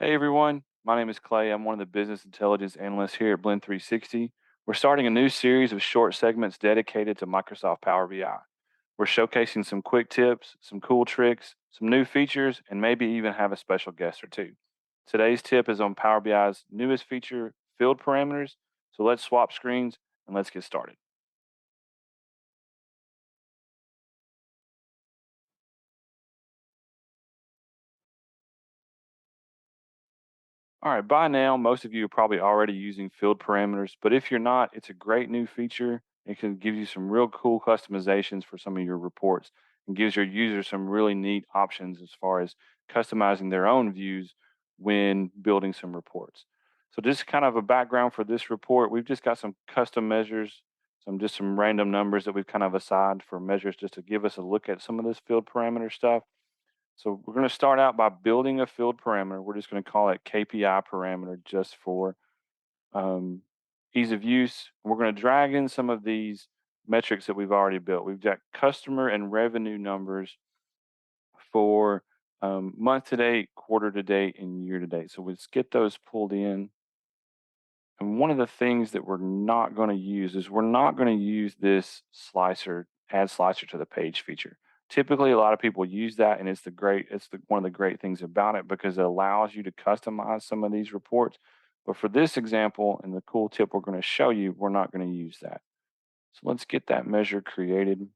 Hey everyone, my name is Clay. I'm one of the business intelligence analysts here at Blend 360. We're starting a new series of short segments dedicated to Microsoft Power BI. We're showcasing some quick tips, some cool tricks, some new features, and maybe even have a special guest or two. Today's tip is on Power BI's newest feature, field parameters. So let's swap screens and let's get started. All right, by now, most of you are probably already using field parameters, but if you're not, it's a great new feature. It can give you some real cool customizations for some of your reports and gives your users some really neat options as far as customizing their own views when building some reports. So just kind of a background for this report, we've just got some custom measures, some random numbers that we've kind of assigned for measures just to give us a look at some of this field parameter stuff. So we're going to start out by building a field parameter. We're just going to call it KPI parameter just for um, ease of use. We're going to drag in some of these metrics that we've already built. We've got customer and revenue numbers for month to date, quarter to date, and year to date. So let's get those pulled in. And one of the things that we're not going to use is we're not going to use this slicer, add slicer to the page feature. Typically, a lot of people use that, and one of the great things about it because it allows you to customize some of these reports. But for this example and the cool tip we're going to show you, we're not going to use that. So let's get that measure created.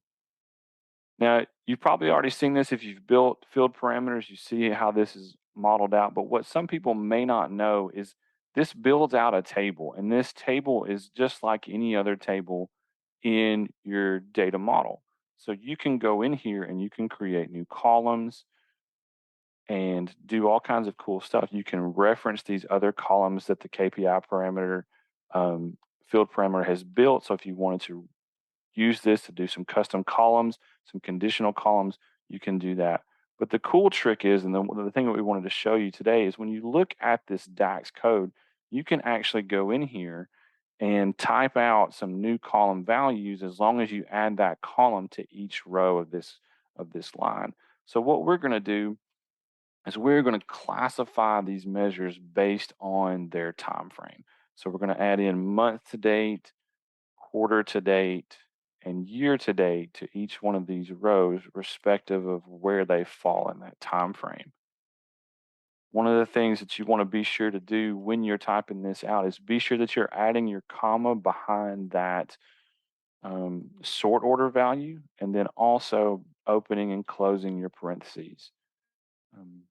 Now, you've probably already seen this if you've built field parameters, you see how this is modeled out. But what some people may not know is this builds out a table, and this table is just like any other table in your data model. So you can go in here and you can create new columns and do all kinds of cool stuff. You can reference these other columns that the KPI parameter, field parameter has built. So if you wanted to use this to do some custom columns, some conditional columns, you can do that. But the cool trick is, and the thing that we wanted to show you today is when you look at this DAX code, you can actually go in here and type out some new column values as long as you add that column to each row of this line. So what we're going to do is we're going to classify these measures based on their time frame. So we're going to add in month to date, quarter to date, and year to date to each one of these rows, respective of where they fall in that time frame. One of the things that you want to be sure to do when you're typing this out is be sure that you're adding your comma behind that sort order value, and then also opening and closing your parentheses. Um,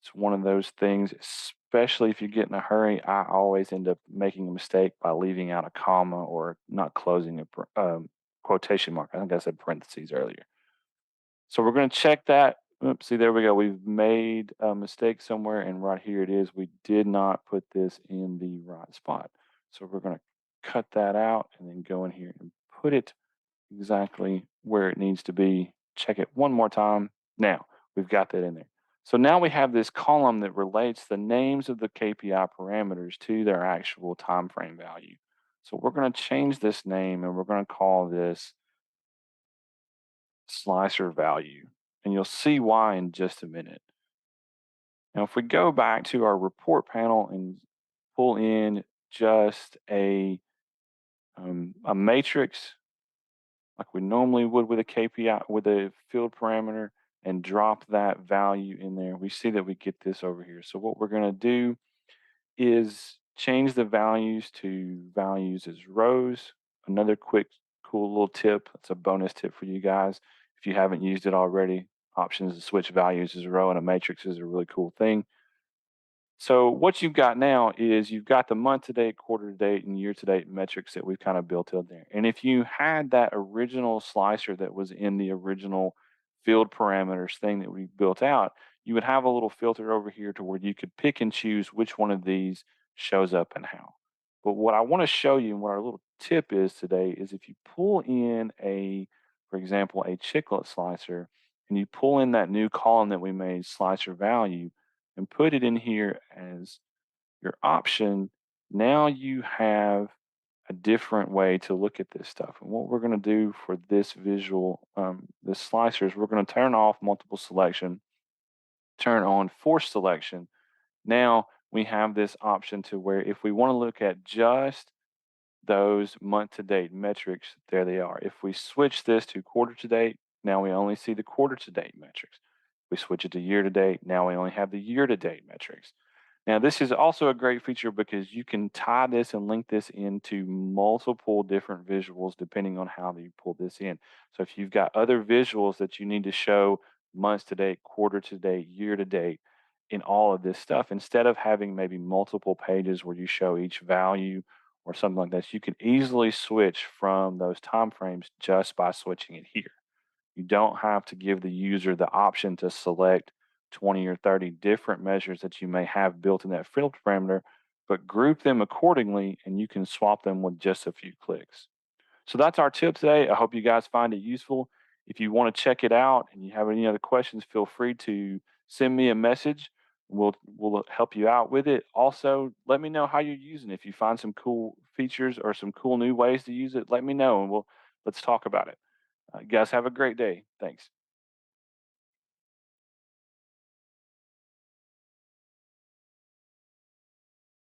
it's one of those things, especially if you get in a hurry. I always end up making a mistake by leaving out a comma or not closing a quotation mark. I think I said parentheses earlier. So we're going to check that. Oops, see, there we go. We've made a mistake somewhere, and right here it is. We did not put this in the right spot. So we're going to cut that out and then go in here and put it exactly where it needs to be. Check it one more time. Now we've got that in there. So now we have this column that relates the names of the KPI parameters to their actual time frame value. So we're going to change this name and we're going to call this slicer value. And you'll see why in just a minute. Now, if we go back to our report panel and pull in just a matrix like we normally would with a KPI, with a field parameter, and drop that value in there, we see that we get this over here. So what we're going to do is change the values to values as rows. Another quick, cool little tip. That's a bonus tip for you guys. If you haven't used it already, options to switch values as a row and a matrix is a really cool thing. So what you've got now is you've got the month to date, quarter to date, and year to date metrics that we've kind of built in there. And if you had that original slicer that was in the original field parameters thing that we built out, you would have a little filter over here to where you could pick and choose which one of these shows up and how. But what I want to show you and what our little tip is today is if you pull in for example, a chiclet slicer, and you pull in that new column that we made, slicer value, and put it in here as your option, now you have a different way to look at this stuff. And what we're going to do for this visual, this slicer, is we're going to turn off multiple selection, turn on force selection. Now we have this option to where if we want to look at just those month to date metrics, there they are. If we switch this to quarter to date, now we only see the quarter to date metrics. We switch it to year to date, now we only have the year to date metrics. Now, this is also a great feature because you can tie this and link this into multiple different visuals depending on how you pull this in. So, if you've got other visuals that you need to show months to date, quarter to date, year to date, in all of this stuff, instead of having maybe multiple pages where you show each value or something like this, you can easily switch from those time frames just by switching it here. You don't have to give the user the option to select 20 or 30 different measures that you may have built in that field parameter, but group them accordingly and you can swap them with just a few clicks. So that's our tip today. I hope you guys find it useful. If you want to check it out and you have any other questions, feel free to send me a message. We'll help you out with it. Also, let me know how you're using it. If you find some cool features or some cool new ways to use it, let me know and let's talk about it. You guys have a great day. Thanks.